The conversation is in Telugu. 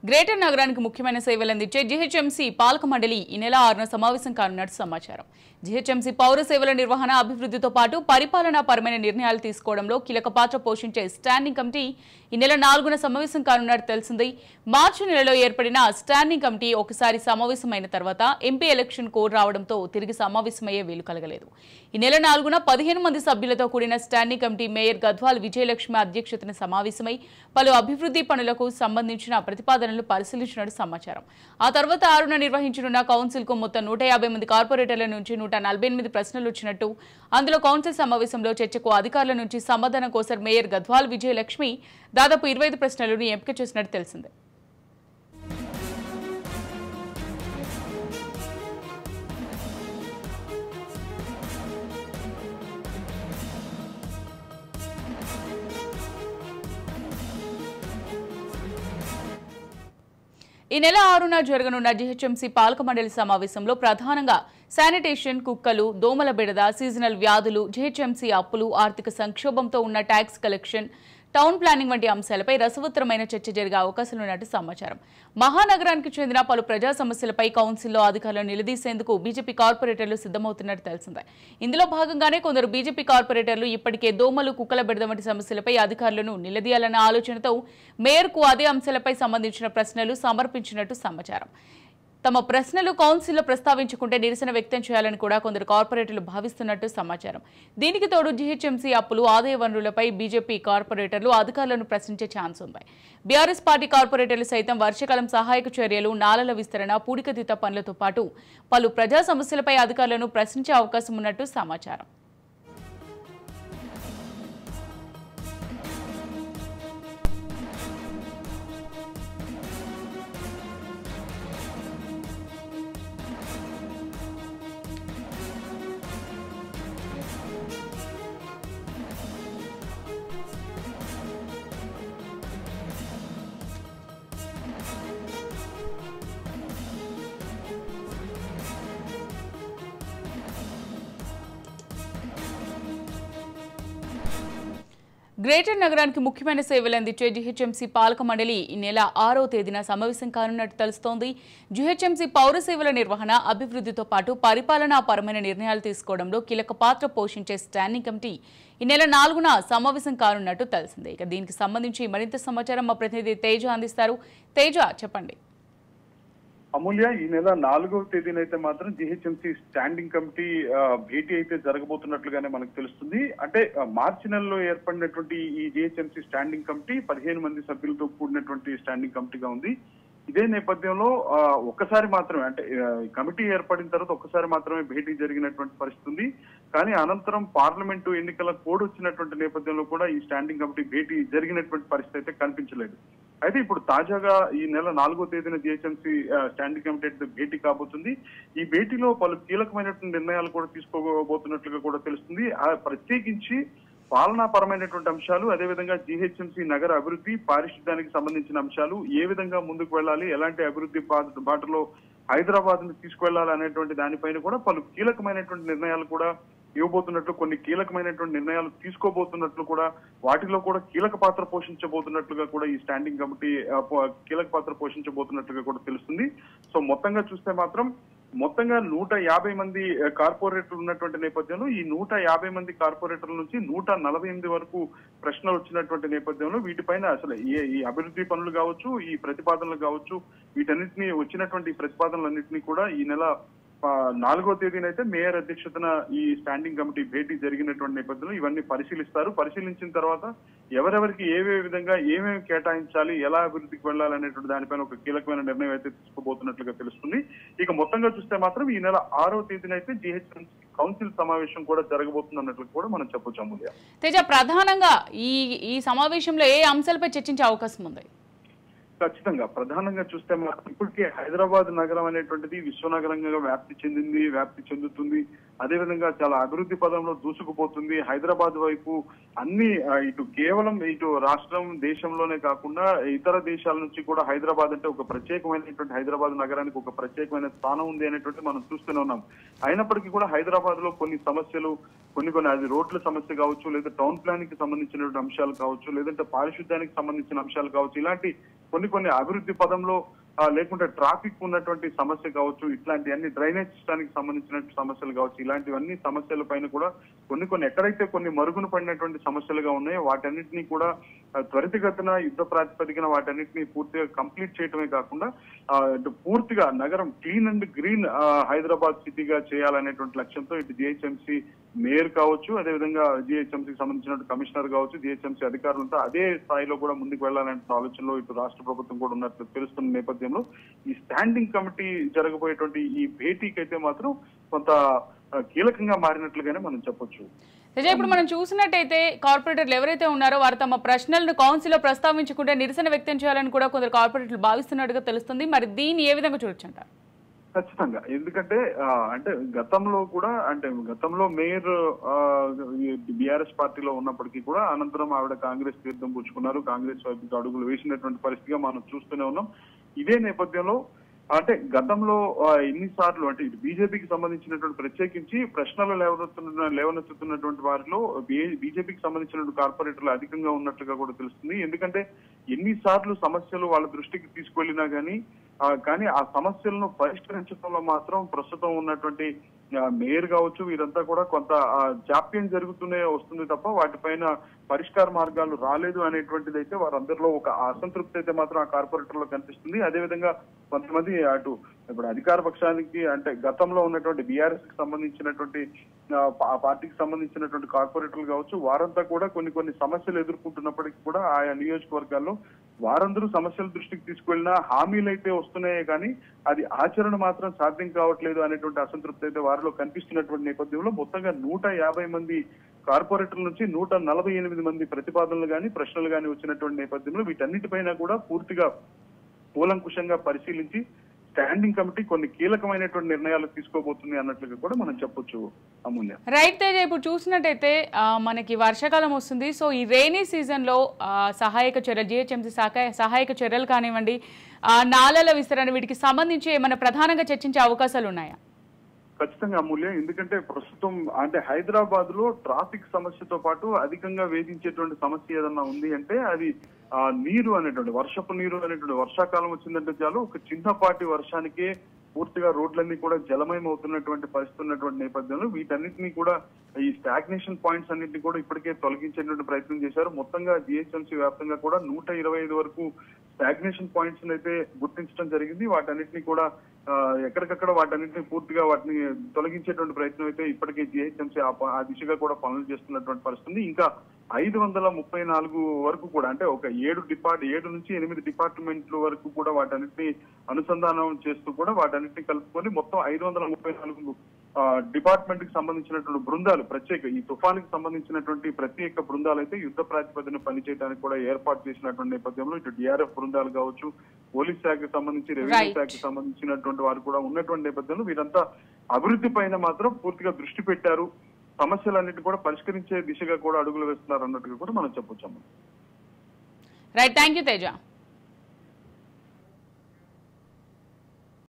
గ్రేటర్ నగరానికి ముఖ్యమైన సేవలు అందించే జీహెచ్ఎంసీ పాలక మండలి ఈ నెల 6న సమావేశం కానున్నట్టు సమాచారం. జీహెచ్ఎంసీ పౌర సేవల నిర్వహణ, అభివృద్ధితో పాటు పరిపాలనాపరమైన నిర్ణయాలు తీసుకోవడంలో కీలక పాత్ర పోషించే స్టాండింగ్ కమిటీ ఈ నెల 4న సమావేశం కానున్నట్టు తెలిసింది. మార్చి నెలలో ఏర్పడిన స్టాండింగ్ కమిటీ ఒకసారి సమావేశమైన తర్వాత ఎంపీ ఎలక్షన్ కోడ్ రావడంతో తిరిగి సమావేశమయ్యే వీలు కలగలేదు. ఈ నెల 4న 15 మంది సభ్యులతో కూడిన standing committee mayor Gadwal Vijayalakshmi అధ్యక్షతన సమావేశమై పలు అభివృద్ధి పనులకు సంబంధించిన ప్రతిపాదనలు పరిశీలించినట్టు సమాచారం. ఆ తర్వాత 6న నిర్వహించనున్న కౌన్సిల్ కు మొత్తం 150 మంది కార్పొరేటర్ల నుంచి 148 ప్రశ్నలు వచ్చినట్టు, అందులో కౌన్సిల్ సమావేశంలో చర్చకు అధికారుల నుంచి సమాధానం కోసం మేయర్ గద్వాల్ విజయలక్ష్మి దాదాపు 25 ప్రశ్నలను ఎంపిక చేసినట్టు తెలిసింది. ఈ నెల 6న జరగనున్న జీహెచ్ఎంసీ పాలక మండలి సమావేశంలో ప్రధానంగా శానిటేషన్, కుక్కలు, దోమల బెడద, సీజనల్ వ్యాధులు, జీహెచ్ఎంసీ అప్పులు, ఆర్థిక సంక్షోభంతో ఉన్న ట్యాక్స్ కలెక్షన్, టౌన్ ప్లానింగ్ వంటి అంశాలపై రసవత్తరమైన చర్చ జరిగే అవకాశాలున్నట్టు సమాచారం. మహానగరానికి చెందిన పలు ప్రజా సమస్యలపై కౌన్సిల్లో అధికారులను నిలదీసేందుకు బీజేపీ కార్పొరేటర్లు సిద్ధమవుతున్నట్టు తెలిసిందే. ఇందులో భాగంగానే కొందరు బీజేపీ కార్పొరేటర్లు ఇప్పటికే దోమలు, కుక్కల బెడద వంటి సమస్యలపై అధికారులను నిలదీయాలన్న ఆలోచనతో మేయర్కు అదే అంశాలపై సంబంధించిన ప్రశ్నలు సమర్పించినట్టు సమాచారం. తమ ప్రశ్నలు కౌన్సిల్లో ప్రస్తావించుకుంటే నిరసన వ్యక్తం చేయాలని కూడా కొందరు కార్పొరేటర్లు భావిస్తున్నట్టు సమాచారం. దీనికి తోడు జీహెచ్ఎంసీ అప్పులు, ఆదాయ వనరులపై బీజేపీ కార్పొరేటర్లు అధికారులను ప్రశ్నించే ఛాన్స్ ఉంది. బీఆర్ఎస్ పార్టీ కార్పొరేటర్లు సైతం వర్షాకాలం సహాయక చర్యలు, నాలల విస్తరణ, పూడికతీత పనులతో పాటు పలు ప్రజా సమస్యలపై అధికారులను ప్రశ్నించే అవకాశం ఉన్నట్టు సమాచారం. గ్రేటర్ నగరానికి ముఖ్యమైన సేవలు అందించే జీహెచ్ఎంసీ పాలక మండలి ఈ నెల 6వ తేదీన సమావేశం కానున్నట్టు తెలుస్తోంది. జీహెచ్ఎంసీ పౌర సేవల నిర్వహణ, అభివృద్ధితో పాటు పరిపాలనాపరమైన నిర్ణయాలు తీసుకోవడంలో కీలక పాత్ర పోషించే స్టాండింగ్ కమిటీ ఈ నెల 4న సమావేశం కానున్నట్టు తెలిసింది. ఇక దీనికి సంబంధించి మరింత సమాచారం మా ప్రతినిధి తేజ అందిస్తారు. తేజ, చెప్పండి. అమూల్య, ఈ నెల 4వ తేదీనైతే మాత్రం జీహెచ్ఎంసీ స్టాండింగ్ కమిటీ భేటీ అయితే జరగబోతున్నట్లుగానే మనకు తెలుస్తుంది. అంటే మార్చి నెలలో ఏర్పడినటువంటి ఈ జీహెచ్ఎంసీ స్టాండింగ్ కమిటీ 15 మంది సభ్యులతో కూడినటువంటి స్టాండింగ్ కమిటీగా ఉంది. ఇదే నేపథ్యంలో ఒక్కసారి మాత్రమే, అంటే కమిటీ ఏర్పడిన తర్వాత ఒక్కసారి మాత్రమే భేటీ జరిగినటువంటి పరిస్థితి ఉంది. కానీ అనంతరం పార్లమెంటు ఎన్నికల కోడ్ వచ్చినటువంటి నేపథ్యంలో కూడా ఈ స్టాండింగ్ కమిటీ భేటీ జరిగినటువంటి పరిస్థితి అయితే కనిపించలేదు. అయితే ఇప్పుడు తాజాగా ఈ నెల 4వ తేదీన జీహెచ్ఎంసీ స్టాండింగ్ కమిటీ భేటీ కాబోతుంది. ఈ భేటీలో పలు కీలకమైనటువంటి నిర్ణయాలు కూడా తీసుకోబోతున్నట్లుగా కూడా తెలుస్తుంది. ప్రత్యేకించి పాలనాపరమైనటువంటి అంశాలు, అదేవిధంగా జీహెచ్ఎంసీ నగర అభివృద్ధి, పారిశుద్ధ్యానికి సంబంధించిన అంశాలు, ఏ విధంగా ముందుకు వెళ్ళాలి, ఎలాంటి అభివృద్ధి బాటలో హైదరాబాద్ ను తీసుకువెళ్లాలి అనేటువంటి దానిపైన కూడా పలు కీలకమైనటువంటి నిర్ణయాలు కూడా ఇవ్వబోతున్నట్లు, కొన్ని కీలకమైనటువంటి నిర్ణయాలు తీసుకోబోతున్నట్లు కూడా, వాటిలో కూడా కీలక పాత్ర పోషించబోతున్నట్లుగా కూడా ఈ స్టాండింగ్ కమిటీ కీలక పాత్ర పోషించబోతున్నట్లుగా కూడా తెలుస్తుంది. సో మొత్తంగా చూస్తే మాత్రం మొత్తంగా 150 మంది కార్పొరేటర్లు ఉన్నటువంటి నేపథ్యంలో ఈ 150 మంది కార్పొరేటర్ల నుంచి 148 వరకు ప్రశ్నలు వచ్చినటువంటి నేపథ్యంలో వీటిపైన అసలు ఈ అభివృద్ధి పనులు కావచ్చు, ఈ ప్రతిపాదనలు కావచ్చు, వీటన్నిటిని వచ్చినటువంటి ప్రతిపాదనలన్నింటినీ కూడా ఈ నెల 4వ తేదీనైతే మేయర్ అధ్యక్షతన ఈ స్టాండింగ్ కమిటీ భేటీ జరిగినటువంటి నేపథ్యంలో ఇవన్నీ పరిశీలిస్తారు. పరిశీలించిన తర్వాత ఎవరెవరికి విధంగా ఏమేమి కేటాయించాలి, ఎలా అభివృద్ధికి వెళ్ళాలి అనేటువంటి దానిపైన ఒక కీలకమైన నిర్ణయం అయితే తీసుకోబోతున్నట్లుగా తెలుస్తుంది. ఇక మొత్తంగా చూస్తే మాత్రం ఈ నెల 6వ తేదీన అయితే జీహెచ్ఎంసీ కౌన్సిల్ సమావేశం కూడా జరగబోతుంది అన్నట్లు కూడా మనం చెప్పొచ్చు. అమూల్య, తేజ, ప్రధానంగా ఈ సమావేశంలో ఏ అంశాలపై చర్చించే అవకాశం ఉంది? ఖచ్చితంగా ప్రధానంగా చూస్తే మాత్రం ఇప్పటికే హైదరాబాద్ నగరం అనేటువంటిది విశ్వనగరంగా వ్యాప్తి చెందుతుంది. అదేవిధంగా చాలా అభివృద్ధి పదంలో దూసుకుపోతుంది. హైదరాబాద్ వైపు అన్ని కేవలం ఇటు రాష్ట్రం, దేశంలోనే కాకుండా ఇతర దేశాల నుంచి కూడా హైదరాబాద్ అంటే ఒక ప్రత్యేకమైనటువంటి, హైదరాబాద్ నగరానికి ఒక ప్రత్యేకమైన స్థానం ఉంది అనేటువంటి మనం చూస్తూనే ఉన్నాం. అయినప్పటికీ కూడా హైదరాబాద్ లో కొన్ని సమస్యలు, కొన్ని అది రోడ్ల సమస్య కావచ్చు, లేదా టౌన్ ప్లానింగ్ కి సంబంధించినటువంటి అంశాలు కావచ్చు, లేదంటే పారిశుద్ధ్యానికి సంబంధించిన అంశాలు కావచ్చు, ఇలాంటి కొన్ని అభివృద్ధి పదంలో లేకుంటే ట్రాఫిక్ ఉన్నటువంటి సమస్య కావచ్చు, ఇట్లాంటివన్నీ డ్రైనేజ్ సిస్టానికి సంబంధించిన సమస్యలు కావచ్చు, ఇలాంటివన్నీ సమస్యల పైన కూడా కొన్ని ఎక్కడైతే కొన్ని మరుగున పడినటువంటి సమస్యలుగా ఉన్నాయో వాటన్నిటినీ కూడా త్వరితగతిన యుద్ధ ప్రాతిపదికన వాటన్నిటిని పూర్తిగా కంప్లీట్ చేయడమే కాకుండా పూర్తిగా నగరం క్లీన్ అండ్ గ్రీన్ హైదరాబాద్ సిటీగా చేయాలనేటువంటి లక్ష్యంతో ఇటు జిహెచ్ఎంసీ మేయర్ కావచ్చు, అదేవిధంగా జిహెచ్ఎంసీకి సంబంధించిన కమిషనర్ కావచ్చు, జిహెచ్ఎంసీ అధికారులతో అదే స్థాయిలో కూడా ముందుకు వెళ్లాలనే ఆలోచనలో ఇటు రాష్ట్ర ప్రభుత్వం కూడా ఉన్నట్లు తెలుస్తున్న నేపథ్యంలో ఈ స్టాండింగ్ కమిటీ జరగబోయేటువంటి ఈ భేటీకి అయితే మాత్రం కొంత కీలకంగా మారినట్లుగానే మనం చెప్పొచ్చు. ఇప్పుడు మనం చూసినట్టయితే కార్పొరేటర్లు ఎవరైతే ఉన్నారో వారు తమ ప్రశ్నలను కౌన్సిల్లో ప్రస్తావించకుండా నిరసన వ్యక్తం చేయాలని కూడా కొందరు కార్పొరేటర్లు భావిస్తున్నట్టుగా తెలుస్తుంది. మరి దీన్ని ఏ విధంగా చూడొచ్చంటారు? ఖచ్చితంగా, ఎందుకంటే గతంలో మేయర్ బీఆర్ఎస్ పార్టీలో ఉన్నప్పటికీ కూడా అనంతరం ఆవిడ కాంగ్రెస్ తీర్థం పుచ్చుకున్నారు, కాంగ్రెస్ వైపుకి అడుగులు వేసినటువంటి పరిస్థితిగా మనం చూస్తూనే ఉన్నాం. ఇదే నేపథ్యంలో గతంలో ఎన్నిసార్లు ఇటు బీజేపీకి సంబంధించినటువంటి ప్రత్యేకించి ప్రశ్నలు లేవనెత్తుతున్నటువంటి వారిలో బీజేపీకి సంబంధించినటువంటి కార్పొరేటర్లు అధికంగా ఉన్నట్లుగా కూడా తెలుస్తుంది. ఎందుకంటే ఎన్నిసార్లు సమస్యలు వాళ్ళ దృష్టికి తీసుకెళ్లినా కానీ ఆ సమస్యలను పరిష్కరించడంలో మాత్రం ప్రస్తుతం ఉన్నటువంటి మేయర్ కావచ్చు వీరంతా కూడా కొంత జాప్యం జరుగుతూనే వస్తుంది తప్ప వాటిపైన పరిష్కార మార్గాలు రాలేదు అనేటువంటిది అయితే వారందరిలో ఒక అసంతృప్తి అయితే మాత్రం ఆ కార్పొరేటర్లో కనిపిస్తుంది. అదేవిధంగా కొంతమంది ఇప్పుడు అధికార పక్షానికి గతంలో ఉన్నటువంటి బీఆర్ఎస్ కి సంబంధించినటువంటి పార్టీకి సంబంధించినటువంటి కార్పొరేటర్లు కావచ్చు వారంతా కూడా కొన్ని సమస్యలు ఎదుర్కొంటున్నప్పటికీ కూడా ఆయా నియోజకవర్గాల్లో వారందరూ సమస్యల దృష్టికి తీసుకెళ్లినా హామీలు అయితే వస్తున్నాయే కానీ అది ఆచరణ మాత్రం సాధ్యం కావట్లేదు అనేటువంటి అసంతృప్తి అయితే వారిలో కనిపిస్తున్నటువంటి నేపథ్యంలో మొత్తంగా 150 మంది కార్పొరేటర్ల నుంచి 148 మంది ప్రతిపాదనలు కానీ ప్రశ్నలు కానీ వచ్చినటువంటి నేపథ్యంలో వీటన్నిటిపైన కూడా పూర్తిగా కూలంకుషంగా పరిశీలించి స్టాండింగ్ కమిటీ కొన్ని కీలకమైనటువంటి నిర్ణయాలు తీసుకోబోతుంది అన్నట్లుగా కూడా మనం చెప్పొచ్చు. అమూల్య, రైట్ తేజ, ఇప్పుడు చూసినట్టయితే మనకి వర్షాకాలం వస్తుంది. సో ఈ రైనీ సీజన్ లో సహాయక చర్యలు, జిహెచ్ఎంసీ సహాయక చర్యలు కానివ్వండి, నాలల విస్తరణ, వీటికి సంబంధించి ఏమైనా ప్రధానంగా చర్చించే అవకాశాలు ఉన్నాయా? ఖచ్చితంగా అమూల్య, ఎందుకంటే ప్రస్తుతం హైదరాబాద్ లో ట్రాఫిక్ సమస్యతో పాటు అధికంగా వేధించేటువంటి సమస్య ఏదన్నా ఉంది అంటే అది నీరు అనేటువంటి వర్షపు నీరు అనేటువంటి వర్షాకాలం వచ్చిందంటే చాలు ఒక చిన్నపాటి వర్షానికే పూర్తిగా రోడ్లన్నీ కూడా జలమయం అవుతున్నటువంటి పరిస్థితి ఉన్నటువంటి నేపథ్యంలో వీటన్నిటినీ కూడా ఈ స్టాగ్నేషన్ పాయింట్స్ అన్నింటినీ కూడా ఇప్పటికే తొలగించేటువంటి ప్రయత్నం చేశారు. మొత్తంగా జిహెచ్ఎంసీ వ్యాప్తంగా కూడా 125 వరకు స్టాగ్నేషన్ పాయింట్స్ అయితే గుర్తించడం జరిగింది. వాటన్నిటిని కూడా ఎక్కడికక్కడ వాటన్నిటిని పూర్తిగా వాటిని తొలగించేటువంటి ప్రయత్నం అయితే ఇప్పటికే జిహెచ్ఎంసీ ఆ దిశగా కూడా పనులు చేస్తున్నటువంటి పరిస్థితి. ఇంకా 534 వరకు కూడా ఒక 7 నుంచి 8 డిపార్ట్మెంట్ల వరకు కూడా వాటన్నిటిని అనుసంధానం చేస్తూ కూడా వాటన్నిటిని కలుపుకొని మొత్తం 534 డిపార్ట్మెంట్ కి సంబంధించినటువంటి బృందాలు ఈ తుఫానికి సంబంధించినటువంటి ప్రత్యేక బృందాలు అయితే యుద్ధ ప్రాతిపదికన పనిచేయడానికి కూడా ఏర్పాటు చేసినటువంటి నేపథ్యంలో ఇటు డిఆర్ఎఫ్ బృందాలు కావచ్చు, పోలీస్ శాఖకి సంబంధించి, రెవెన్యూ శాఖకి సంబంధించినటువంటి వారు కూడా ఉన్నటువంటి నేపథ్యంలో వీరంతా అభివృద్ధి పైన మాత్రం పూర్తిగా దృష్టి పెట్టారు. సమస్యలన్నిటి కూడా పరిష్కరించే దిశగా కూడా అడుగులు వేస్తున్నారు అన్నట్టుగా కూడా మనం చెప్పొచ్చు. Right, thank you Teja.